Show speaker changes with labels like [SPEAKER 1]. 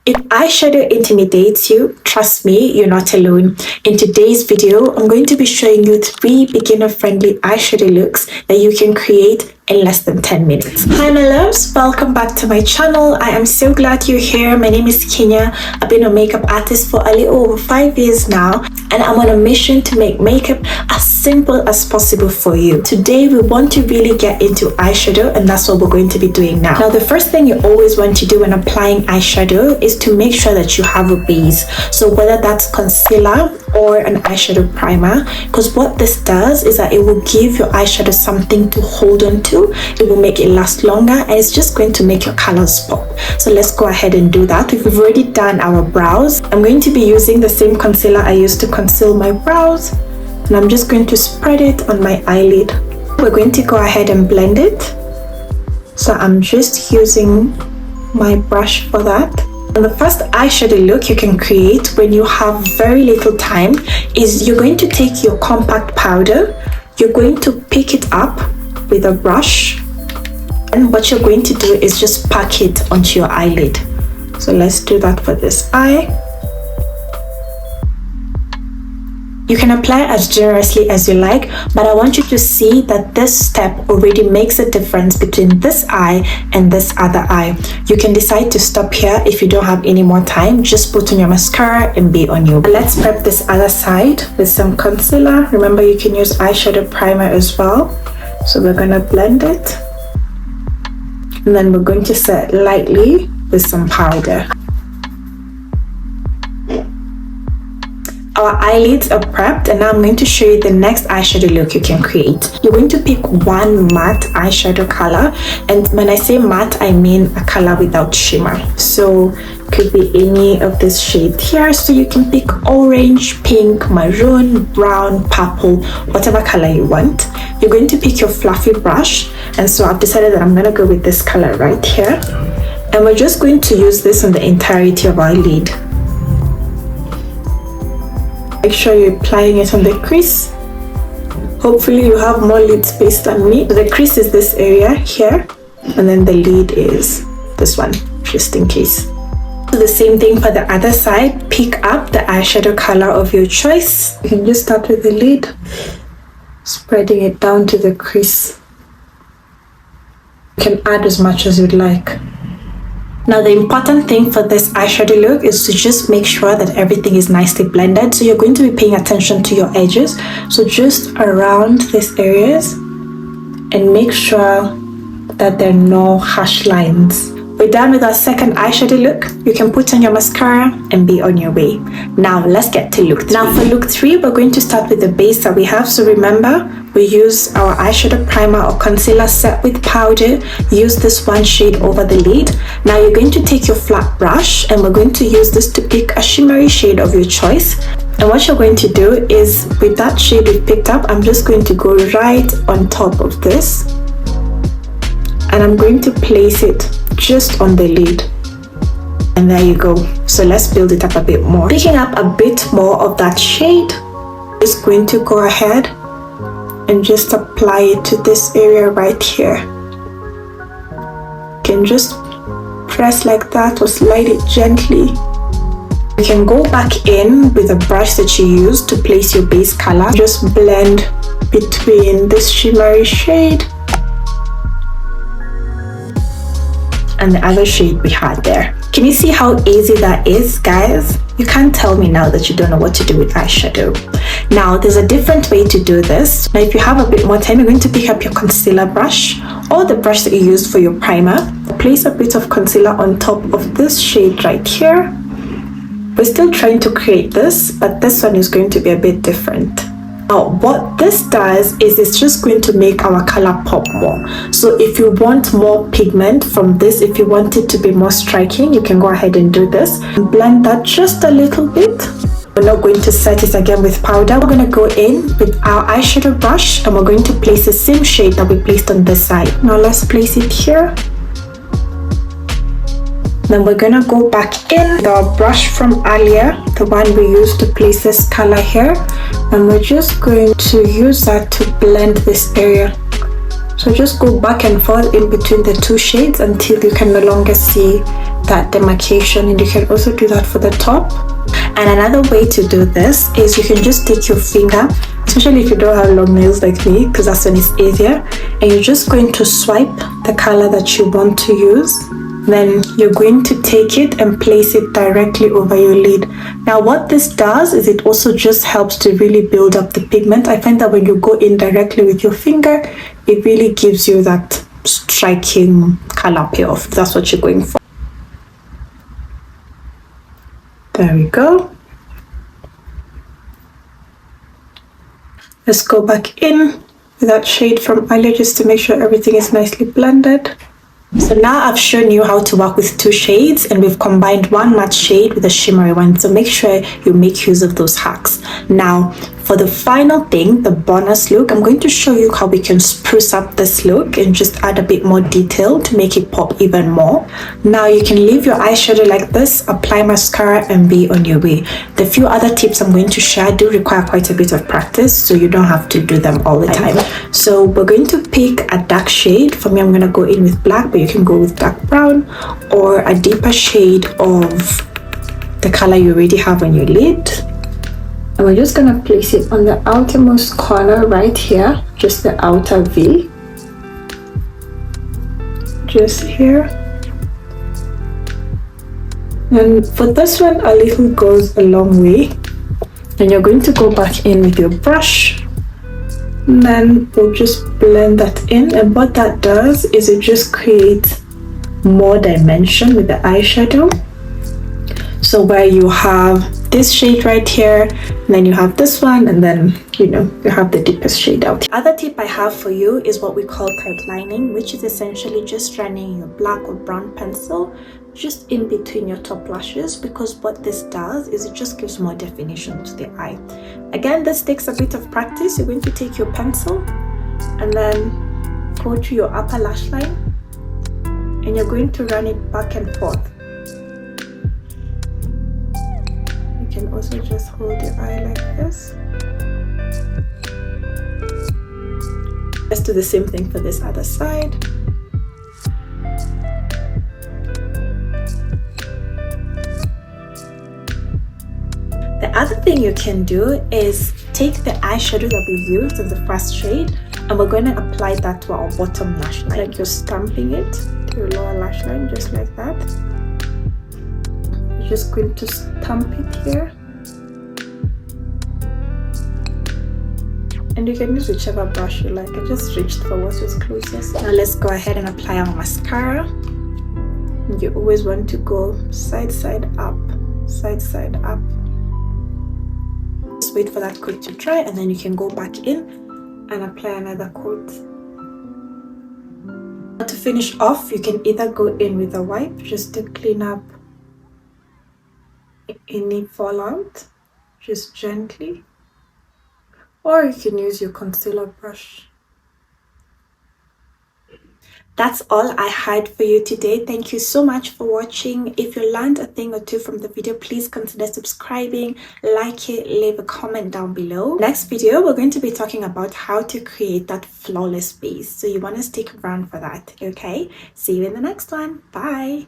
[SPEAKER 1] If eyeshadow intimidates you, trust me, you're not alone. In today's video, I'm going to be showing you 3 beginner-friendly eyeshadow looks that you can create in less than 10 minutes. Hi my loves, welcome back to my channel. I am so glad you're here. My name is Kenya. I've been a makeup artist for a little over 5 years now, and I'm on a mission to make makeup as simple as possible for you. Today we want to really get into eyeshadow, and that's what we're going to be doing now. Now the first thing you always want to do when applying eyeshadow is to make sure that you have a base. So whether that's concealer or an eyeshadow primer, because what this does is that it will give your eyeshadow something to hold on to. It will make it last longer, and it's just going to make your colors pop. So let's go ahead and do that. We've already done our brows. I'm going to be using the same concealer I used to conceal my brows, and I'm just going to spread it on my eyelid. We're going to go ahead and blend it. So I'm just using my brush for that. And the first eyeshadow look you can create when you have very little time is you're going to take your compact powder, you're going to pick it up with a brush, and what you're going to do is just pack it onto your eyelid. So let's do that for this eye. You can apply as generously as you like, but I want you to see that this step already makes a difference between this eye and this other eye. You can decide to stop here if you don't have any more time. Just put on your mascara and be on your way. Let's prep this other side with some concealer. Remember, you can use eyeshadow primer as well. So we're gonna blend it, and then we're going to set lightly with some powder. Our eyelids are prepped, and now I'm going to show you the next eyeshadow look you can create. You're going to pick one matte eyeshadow color, and when I say matte, I mean a color without shimmer. So could be any of this shade here. So you can pick orange, pink, maroon, brown, purple, whatever color you want. You're going to pick your fluffy brush, and so I've decided that I'm going to go with this color right here, and we're just going to use this on the entirety of our lid. Make sure you're applying it on the crease. Hopefully you have more lid space than me. So the crease is this area here, and then the lid is this one, just in case. Do the same thing for the other side. Pick up the eyeshadow color of your choice. You can just start with the lid, spreading it down to the crease. You can add as much as you'd like. Now the important thing for this eyeshadow look is to just make sure that everything is nicely blended. So you're going to be paying attention to your edges. So just around these areas, and make sure that there are no harsh lines. We're done with our second eyeshadow look. You can put on your mascara and be on your way. Now let's get to look 3. Now for look 3, we're going to start with the base that we have. So remember, we use our eyeshadow primer or concealer set with powder. Use this one shade over the lid. Now you're going to take your flat brush, and we're going to use this to pick a shimmery shade of your choice. And what you're going to do is, with that shade we picked up, I'm just going to go right on top of this, and I'm going to place it just on the lid, and there you go. So let's build it up a bit more. Picking up a bit more of that shade, just going to go ahead and just apply it to this area right here. You can just press like that or slide it gently. You can go back in with a brush that you used to place your base color. Just blend between this shimmery shade and the other shade we had there. Can you see how easy that is, guys? You can't tell me now that you don't know what to do with eyeshadow. Now there's a different way to do this. Now if you have a bit more time, you're going to pick up your concealer brush or the brush that you used for your primer. Place a bit of concealer on top of this shade right here. We're still trying to create this, but this one is going to be a bit different. Now what this does is it's just going to make our color pop more. So if you want more pigment from this, if you want it to be more striking, you can go ahead and do this and blend that just a little bit. We're not going to set it again with powder. We're going to go in with our eyeshadow brush, and we're going to place the same shade that we placed on this side. Now let's place it here. Then we're gonna go back in with our brush from earlier, the one we used to place this color here, and we're just going to use that to blend this area. So just go back and forth in between the two shades until you can no longer see that demarcation, and you can also do that for the top. And another way to do this is you can just take your finger, especially if you don't have long nails like me, because that's when it's easier, and you're just going to swipe the color that you want to use. Then you're going to take it and place it directly over your lid. Now what this does is it also just helps to really build up the pigment. I find that when you go in directly with your finger, it really gives you that striking color payoff. That's what you're going for. There we go. Let's go back in with that shade from earlier just to make sure everything is nicely blended. So now I've shown you how to work with two shades, and we've combined one matte shade with a shimmery one. So make sure you make use of those hacks. Now, for the final thing, the bonus look, I'm going to show you how we can spruce up this look and just add a bit more detail to make it pop even more. Now you can leave your eyeshadow like this, apply mascara, and be on your way. The few other tips I'm going to share do require quite a bit of practice, so you don't have to do them all the time. So we're going to pick a dark shade. For me, I'm going to go in with black, but you can go with dark brown or a deeper shade of the color you already have on your lid. And we're just going to place it on the outermost corner right here, just the outer V, just here. And for this one, a little goes a long way. And you're going to go back in with your brush, and then we'll just blend that in. And what that does is it just creates more dimension with the eyeshadow. So where you have this shade right here, and then you have this one, and then you have the deepest shade out. The other tip I have for you is what we call tightlining, which is essentially just running your black or brown pencil just in between your top lashes, because what this does is it just gives more definition to the eye. Again, this takes a bit of practice. You're going to take your pencil and then go to your upper lash line, and you're going to run it back and forth. You can also just hold your eye like this. Let's do the same thing for this other side. The other thing you can do is take the eyeshadow that we used as the first shade, and we're going to apply that to our bottom lash line. Like you're stamping it to your lower lash line, just like that. You're just going to stamp it here. And you can use whichever brush you like. I just reached for what was closest. Now let's go ahead and apply our mascara. You always want to go side, side, up, side, side, up. Just wait for that coat to dry, and then you can go back in and apply another coat. Now to finish off, you can either go in with a wipe just to clean up any fallout, just gently, or you can use your concealer brush. That's all I had for you today. Thank you so much for watching. If you learned a thing or two from the video, please consider subscribing, like it, leave a comment down below. Next video, we're going to be talking about how to create that flawless base. So you want to stick around for that, okay? See you in the next one. Bye.